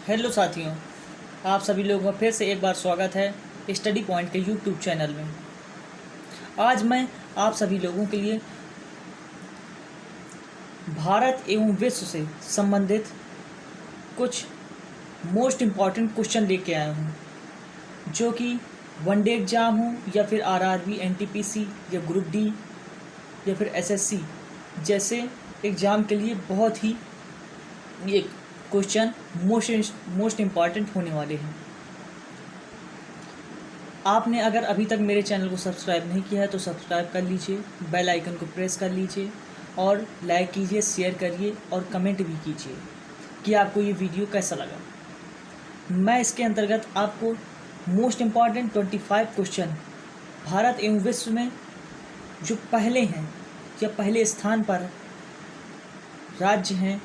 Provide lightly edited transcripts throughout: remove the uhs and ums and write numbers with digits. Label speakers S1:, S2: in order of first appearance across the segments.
S1: Hello साथियों, आप सभी लोगों का फिर से एक बार स्वागत है स्टडी पॉइंट के यूट्यूब चैनल में। आज मैं आप सभी लोगों के लिए भारत एवं विश्व से संबंधित कुछ मोस्ट इम्पॉर्टेंट क्वेश्चन लेके आया हूँ, जो कि वनडे एग्ज़ाम हो या फिर आरआरबी, एनटीपीसी या ग्रुप डी या फिर एसएससी जैसे एग्ज़ाम के लिए बहुत ही एक क्वेश्चन मोस्ट इम्पॉर्टेंट होने वाले हैं। आपने अगर अभी तक मेरे चैनल को सब्सक्राइब नहीं किया है तो सब्सक्राइब कर लीजिए, बेल आइकन को प्रेस कर लीजिए और लाइक कीजिए, शेयर करिए और कमेंट भी कीजिए कि आपको ये वीडियो कैसा लगा। मैं इसके अंतर्गत आपको मोस्ट इम्पॉर्टेंट 25 क्वेश्चन भारत एवं विश्व में जो पहले हैं या पहले स्थान पर राज्य हैं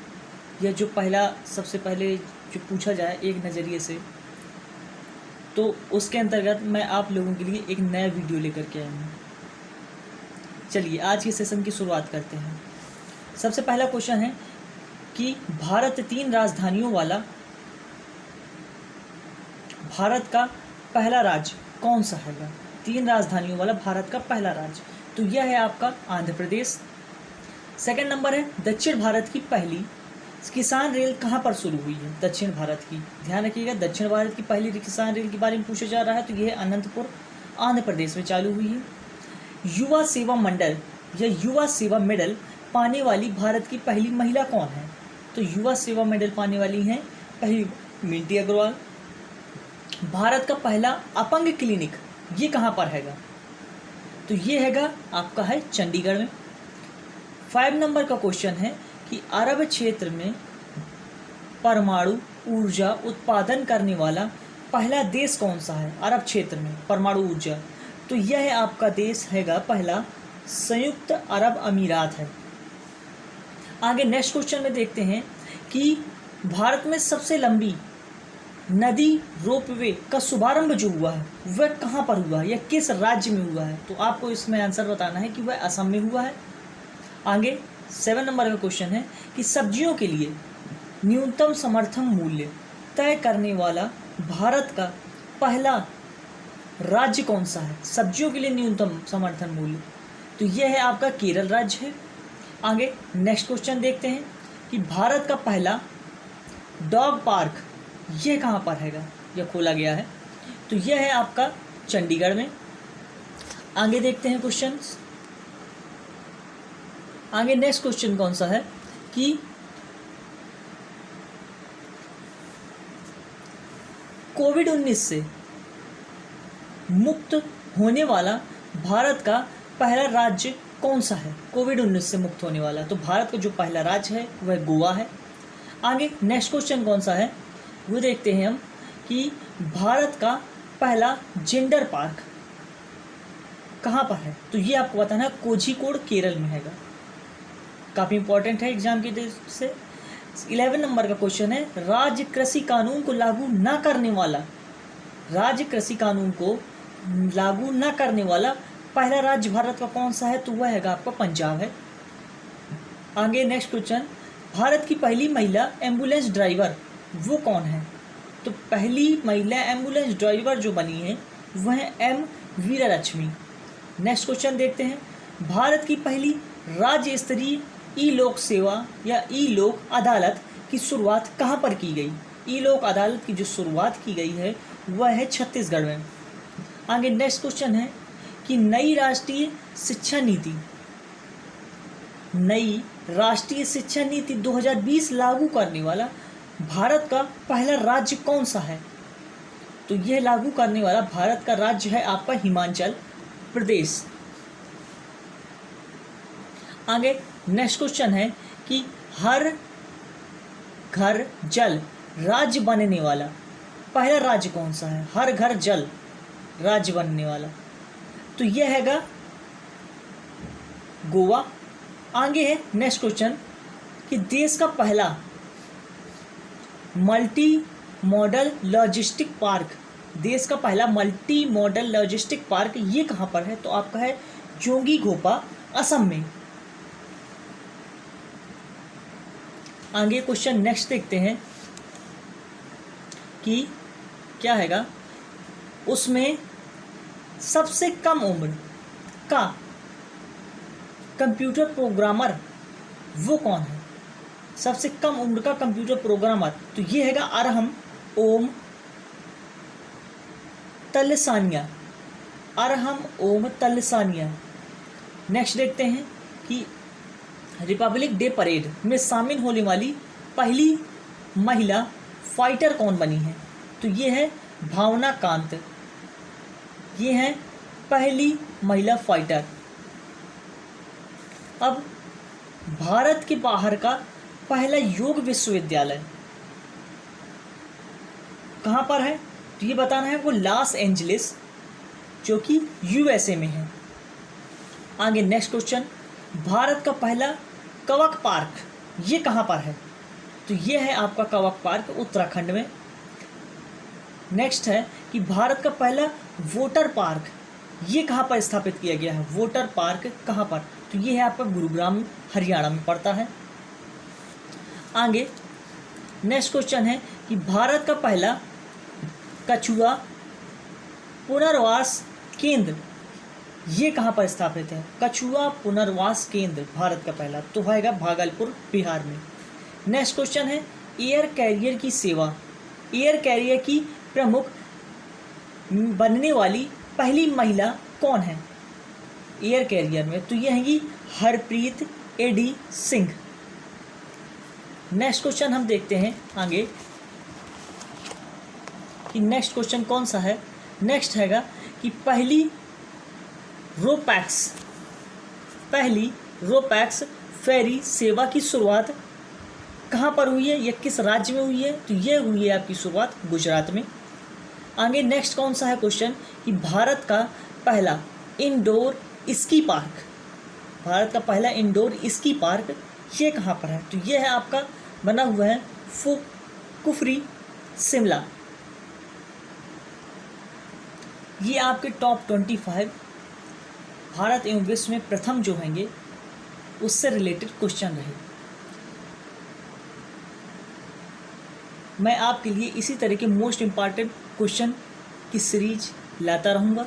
S1: या जो सबसे पहले जो पूछा जाए एक नज़रिए से, तो उसके अंतर्गत मैं आप लोगों के लिए एक नया वीडियो लेकर के आया हूँ। चलिए आज के सेशन की शुरुआत करते हैं। सबसे पहला क्वेश्चन है कि भारत 3 राजधानियों वाला भारत का पहला राज्य कौन सा है? 3 राजधानियों वाला भारत का पहला राज्य, तो यह है आपका आंध्र प्रदेश। सेकंड नंबर है दक्षिण भारत की पहली किसान रेल कहाँ पर शुरू हुई है? दक्षिण भारत की, ध्यान रखिएगा, दक्षिण भारत की पहली किसान रेल के बारे में पूछा जा रहा है, तो यह अनंतपुर आंध्र प्रदेश में चालू हुई है। युवा सेवा मंडल या युवा सेवा मेडल पाने वाली भारत की पहली महिला कौन है? तो युवा सेवा मेडल पाने वाली हैं पहली मिंटी अग्रवाल। भारत का पहला अपंग क्लिनिक ये कहाँ पर हैगा? तो ये हैगा आपका है चंडीगढ़ में। 5 नंबर का क्वेश्चन है कि अरब क्षेत्र में परमाणु ऊर्जा उत्पादन करने वाला पहला देश कौन सा है? अरब क्षेत्र में परमाणु ऊर्जा, तो यह है आपका देश हैगा पहला संयुक्त अरब अमीरात है। आगे नेक्स्ट क्वेश्चन में देखते हैं कि भारत में सबसे लंबी नदी रोपवे का शुभारंभ जो हुआ है वह कहाँ पर हुआ है या किस राज्य में हुआ है? तो आपको इसमें आंसर बताना है कि वह असम में हुआ है। आगे 7 नंबर का क्वेश्चन है कि सब्जियों के लिए न्यूनतम समर्थन मूल्य तय करने वाला भारत का पहला राज्य कौन सा है? सब्जियों के लिए न्यूनतम समर्थन मूल्य, तो यह है आपका केरल राज्य है। आगे नेक्स्ट क्वेश्चन देखते हैं कि भारत का पहला डॉग पार्क यह कहाँ पर हैगा या खोला गया है? तो यह है आपका चंडीगढ़ में। आगे देखते हैं क्वेश्चन। आगे नेक्स्ट क्वेश्चन कौन सा है कि कोविड-19 से मुक्त होने वाला भारत का पहला राज्य कौन सा है? कोविड-19 से मुक्त होने वाला, तो भारत का जो पहला राज्य है वह गोवा है। आगे नेक्स्ट क्वेश्चन कौन सा है वो देखते हैं हम कि भारत का पहला जेंडर पार्क कहाँ पर है? तो ये आपको बताना है कोझिकोड केरल में हैगा, काफ़ी इंपॉर्टेंट है एग्जाम की दृष्टि से। 11 नंबर का क्वेश्चन है राज्य कृषि कानून को लागू न करने वाला, राज्य कृषि कानून को लागू न करने वाला पहला राज्य भारत का कौन सा है? तो वह हैगा आपका पंजाब है। आगे नेक्स्ट क्वेश्चन, भारत की पहली महिला एम्बुलेंस ड्राइवर वो कौन है? तो पहली महिला एम्बुलेंस ड्राइवर जो बनी है वह है एम वीरालक्ष्मी। नेक्स्ट क्वेश्चन देखते हैं, भारत की पहली राज्य स्तरीय ई लोक सेवा या ई लोक अदालत की शुरुआत कहाँ पर की गई? ई लोक अदालत की जो शुरुआत की गई है वह है छत्तीसगढ़ में। आगे नेक्स्ट क्वेश्चन है कि नई राष्ट्रीय शिक्षा नीति 2020 लागू करने वाला भारत का पहला राज्य कौन सा है? तो यह लागू करने वाला भारत का राज्य है आपका हिमाचल प्रदेश। आगे नेक्स्ट क्वेश्चन है कि हर घर जल राज्य बनने वाला पहला राज्य कौन सा है? हर घर जल राज्य बनने वाला, तो यह हैगा गोवा। आगे है नेक्स्ट क्वेश्चन कि देश का पहला मल्टी मॉडल लॉजिस्टिक पार्क, देश का पहला मल्टी मॉडल लॉजिस्टिक पार्क ये कहाँ पर है? तो आपका है जोंगीघोपा असम में। आगे क्वेश्चन नेक्स्ट देखते हैं कि क्या हैगा, उसमें सबसे कम उम्र का कंप्यूटर प्रोग्रामर वो कौन है? सबसे कम उम्र का कंप्यूटर प्रोग्रामर, तो ये हैगा अरहम ओम तलसानिया, अरहम ओम तलसानिया। नेक्स्ट देखते हैं कि रिपब्लिक डे परेड में शामिल होने वाली पहली महिला फाइटर कौन बनी है? तो ये है भावना कांत, ये है पहली महिला फाइटर। अब भारत के बाहर का पहला योग विश्वविद्यालय कहाँ पर है? तो ये बताना है वो लॉस एंजलिस, जो कि यूएसए में है। आगे नेक्स्ट क्वेश्चन, भारत का पहला कवक पार्क ये कहाँ पर है? तो ये है आपका कवक पार्क उत्तराखंड में। नेक्स्ट है कि भारत का पहला वोटर पार्क ये कहाँ पर स्थापित किया गया है? वोटर पार्क कहाँ पर? तो ये है आपका गुरुग्राम हरियाणा में पड़ता है। आगे नेक्स्ट क्वेश्चन है कि भारत का पहला कछुआ पुनर्वास केंद्र ये कहाँ पर स्थापित है? कछुआ पुनर्वास केंद्र भारत का पहला तो होगा भागलपुर बिहार में। नेक्स्ट क्वेश्चन है एयर कैरियर की सेवा, एयर कैरियर की प्रमुख बनने वाली पहली महिला कौन है एयर कैरियर में? तो ये हैगी हरप्रीत एडी सिंह। नेक्स्ट क्वेश्चन हम देखते हैं आगे कि नेक्स्ट क्वेश्चन कौन सा है। नेक्स्ट हैगा कि पहली रोपैक्स फेरी सेवा की शुरुआत कहाँ पर हुई है या किस राज्य में हुई है? तो ये हुई है आपकी शुरुआत गुजरात में। आगे नेक्स्ट कौन सा है क्वेश्चन कि भारत का पहला इंडोर स्की पार्क, भारत का पहला इंडोर स्की पार्क ये कहाँ पर है? तो ये है आपका बना हुआ है कुफरी शिमला। ये आपके टॉप 25 भारत एवं विश्व में प्रथम जो होंगे उससे रिलेटेड क्वेश्चन रहे। मैं आपके लिए इसी तरह के मोस्ट इम्पॉर्टेंट क्वेश्चन की सीरीज लाता रहूँगा।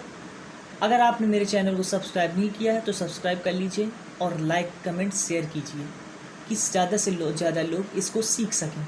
S1: अगर आपने मेरे चैनल को सब्सक्राइब नहीं किया है तो सब्सक्राइब कर लीजिए और लाइक कमेंट शेयर कीजिए कि ज़्यादा से ज़्यादा लोग इसको सीख सकें।